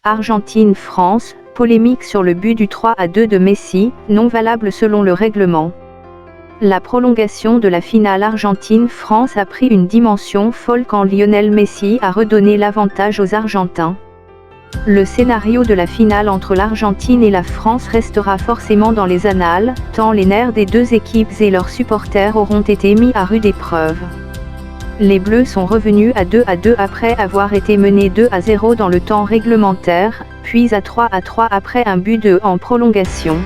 Argentine-France, polémique sur le but du 3-2 de Messi, non valable selon le règlement. La prolongation de la finale Argentine-France a pris une dimension folle quand Lionel Messi a redonné l'avantage aux Argentins. Le scénario de la finale entre l'Argentine et la France restera forcément dans les annales, tant les nerfs des deux équipes et leurs supporters auront été mis à rude épreuve. Les Bleus sont revenus à 2-2 après avoir été menés 2-0 dans le temps réglementaire, puis à 3-3 après un but en prolongation.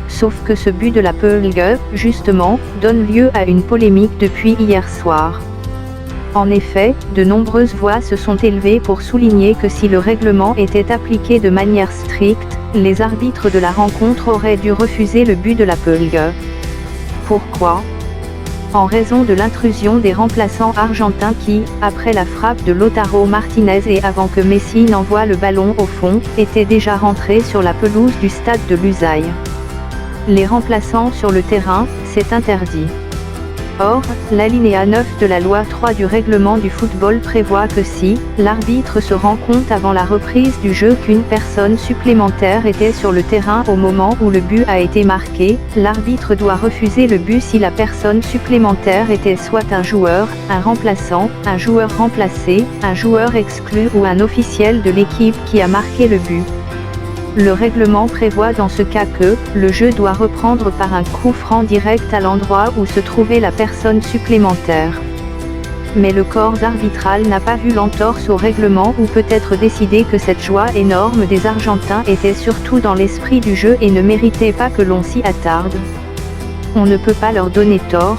Sauf que ce but de la Pulgue, justement, donne lieu à une polémique depuis hier soir. En effet, de nombreuses voix se sont élevées pour souligner que si le règlement était appliqué de manière stricte, les arbitres de la rencontre auraient dû refuser le but de la Pulgue. Pourquoi ? En raison de l'intrusion des remplaçants argentins qui, après la frappe de Lautaro Martinez et avant que Messi n'envoie le ballon au fond, étaient déjà rentrés sur la pelouse du stade de Lusail. Les remplaçants sur le terrain, c'est interdit. Or, l'alinéa 9 de la loi 3 du règlement du football prévoit que si l'arbitre se rend compte avant la reprise du jeu qu'une personne supplémentaire était sur le terrain au moment où le but a été marqué, l'arbitre doit refuser le but si la personne supplémentaire était soit un joueur, un remplaçant, un joueur remplacé, un joueur exclu ou un officiel de l'équipe qui a marqué le but. Le règlement prévoit dans ce cas que le jeu doit reprendre par un coup franc direct à l'endroit où se trouvait la personne supplémentaire. Mais le corps arbitral n'a pas vu l'entorse au règlement ou peut-être décidé que cette joie énorme des Argentins était surtout dans l'esprit du jeu et ne méritait pas que l'on s'y attarde. On ne peut pas leur donner tort,